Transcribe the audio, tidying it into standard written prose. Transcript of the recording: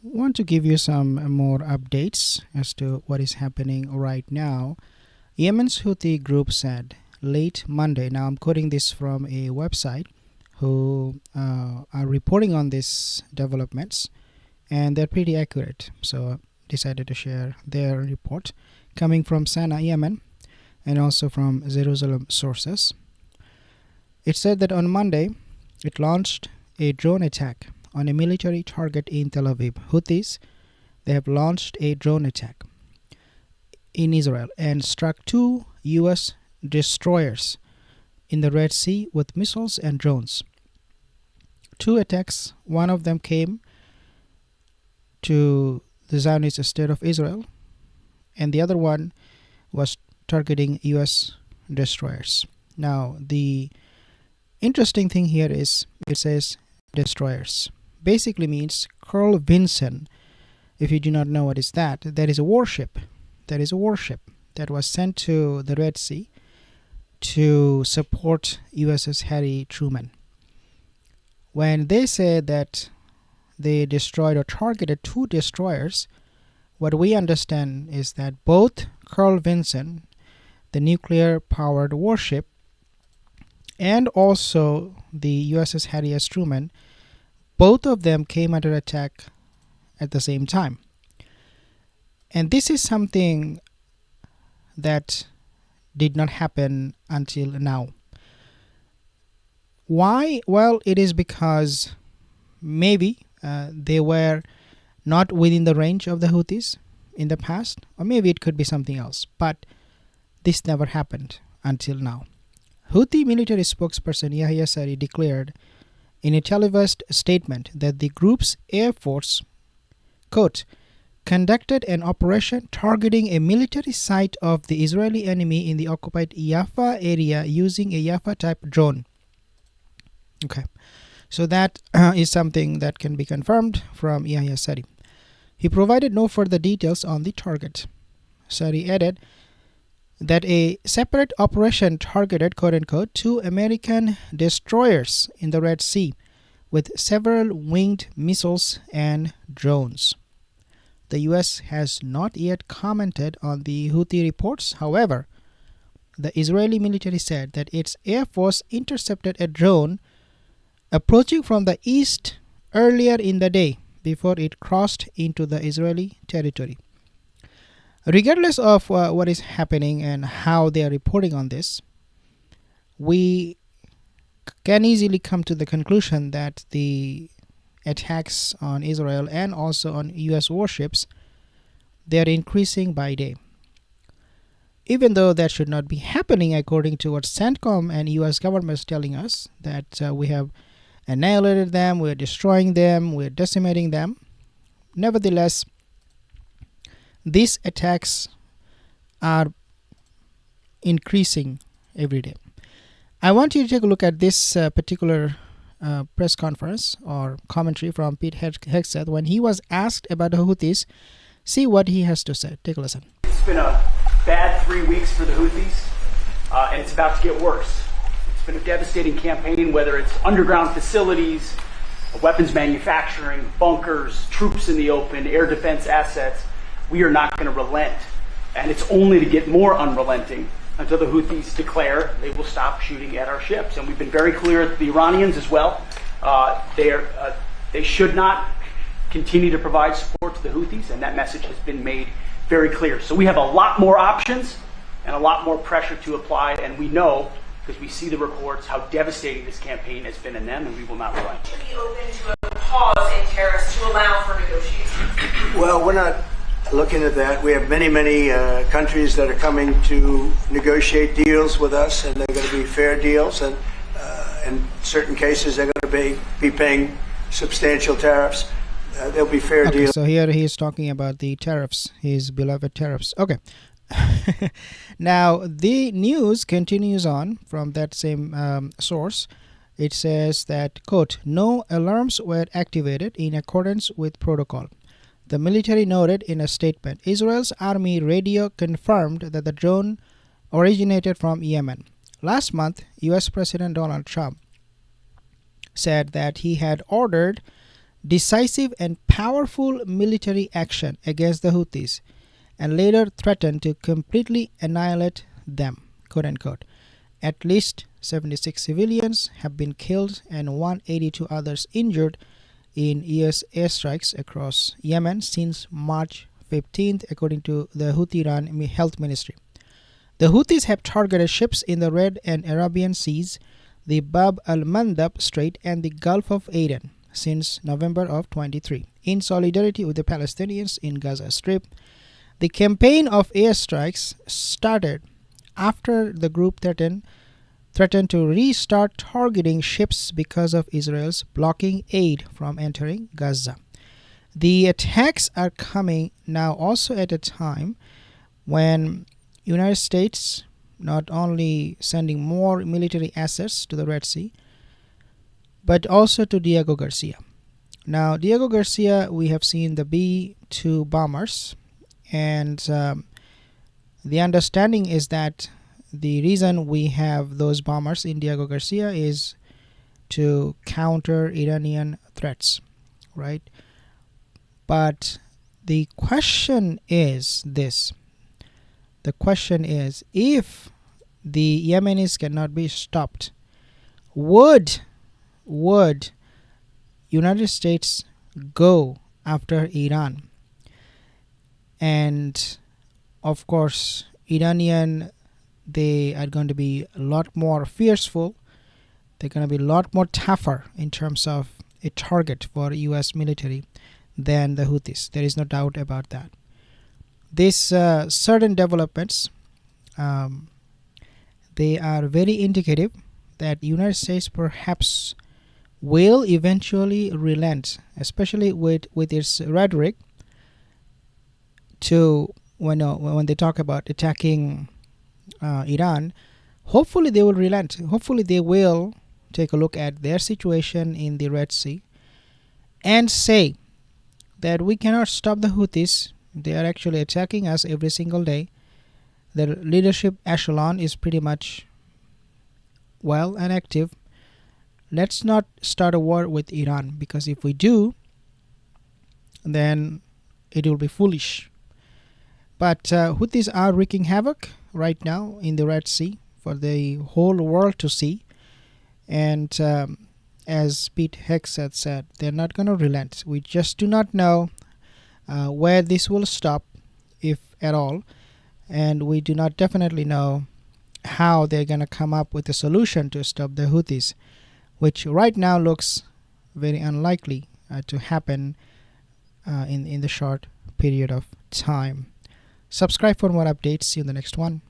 want to give you some more updates as to what is happening right now. Yemen's Houthi group said late Monday, now I'm quoting this from a website who are reporting on these developments, and they're pretty accurate. So decided to share their report coming from Sana'a, Yemen, and also from Jerusalem sources. It said that on Monday, it launched a drone attack on a military target in Tel Aviv. Houthis, they have launched a drone attack in Israel and struck 2 U.S. destroyers in the Red Sea with missiles and drones. 2 attacks, one of them came to the Zionist state of Israel, and the other one was targeting U.S. destroyers. Now, the interesting thing here is it says destroyers. Basically means Carl Vinson. If you do not know what is that is a warship. That is a warship that was sent to the Red Sea to support USS Harry Truman. When they say that they destroyed or targeted 2 destroyers, what we understand is that both Carl Vinson, the nuclear-powered warship, and also the USS Harry S. Truman, both of them came under attack at the same time. And this is something that did not happen until now. Why? Well, it is because maybe they were not within the range of the Houthis in the past, or maybe it could be something else. But this never happened until now. Houthi military spokesperson Yahya Sari declared in a televised statement that the group's air force, quote, conducted an operation targeting a military site of the Israeli enemy in the occupied Jaffa area using a Jaffa-type drone. Okay, so that is something that can be confirmed from Yahya Sari. He provided no further details on the target. Sari added that a separate operation targeted, quote-unquote, 2 American destroyers in the Red Sea with several winged missiles and drones. The U.S. has not yet commented on the Houthi reports. However, the Israeli military said that its air force intercepted a drone approaching from the east earlier in the day before it crossed into the Israeli territory. Regardless of what is happening and how they are reporting on this, we can easily come to the conclusion that the attacks on Israel and also on US warships, they are increasing by day. Even though that should not be happening according to what CENTCOM and US government is telling us, that we have annihilated them, we're destroying them, we're decimating them. Nevertheless, these attacks are increasing every day. I want you to take a look at this particular press conference or commentary from Pete Hegseth when he was asked about the Houthis. See what he has to say. Take a listen. It's been a bad 3 weeks for the Houthis, and it's about to get worse. It's been a devastating campaign, whether it's underground facilities, weapons manufacturing, bunkers, troops in the open, air defense assets. We are not going to relent, and it's only to get more unrelenting until the Houthis declare they will stop shooting at our ships. And we've been very clear at the Iranians as well. They should not continue to provide support to the Houthis, and that message has been made very clear. So we have a lot more options and a lot more pressure to apply, and we know, because we see the reports, how devastating this campaign has been in them, and we will not relent. Should be open to a pause in tariffs to allow for negotiations? Well, we're not looking at that. We have many countries that are coming to negotiate deals with us, and they're going to be fair deals, and in certain cases they're going to be paying substantial tariffs. There'll be fair deals. So here he is talking about the tariffs, his beloved tariffs. Okay. Now the news continues on from that same source. It says that, quote, no alarms were activated in accordance with protocol. The military noted in a statement, Israel's army radio confirmed that the drone originated from Yemen. Last month, U.S. President Donald Trump said that he had ordered decisive and powerful military action against the Houthis and later threatened to completely annihilate them, quote unquote. At least 76 civilians have been killed and 182 others injured in US airstrikes across Yemen since March 15th, according to the Houthi-run health ministry. The Houthis have targeted ships in the Red and Arabian Seas, the Bab al-Mandab Strait, and the Gulf of Aden since November of 23. In solidarity with the Palestinians in Gaza Strip, the campaign of airstrikes started after the group threatened to restart targeting ships because of Israel's blocking aid from entering Gaza. The attacks are coming now also at a time when United States not only sending more military assets to the Red Sea, but also to Diego Garcia. Now, Diego Garcia, we have seen the B-2 bombers, and the understanding is that the reason we have those bombers in Diego Garcia is to counter Iranian threats, right? But the question is this. The question is, if the Yemenis cannot be stopped, would United States go after Iran? And of course, Iranian, they are going to be a lot more fearful. They're going to be a lot more tougher in terms of a target for US military than the Houthis. There is no doubt about that. These certain developments, they are very indicative that United States perhaps will eventually relent, especially with its rhetoric to when they talk about attacking Iran. Hopefully they will relent. Hopefully they will take a look at their situation in the Red Sea and say that we cannot stop the Houthis. They are actually attacking us every single day. The leadership echelon is pretty much well and active. Let's not start a war with Iran, because if we do, then it will be foolish. But Houthis are wreaking havoc right now in the Red Sea for the whole world to see. And as Pete Hegseth said, they're not going to relent. We just do not know where this will stop, if at all. And we do not definitely know how they're going to come up with a solution to stop the Houthis, which right now looks very unlikely to happen in the short period of time. Subscribe for more updates. See you in the next one.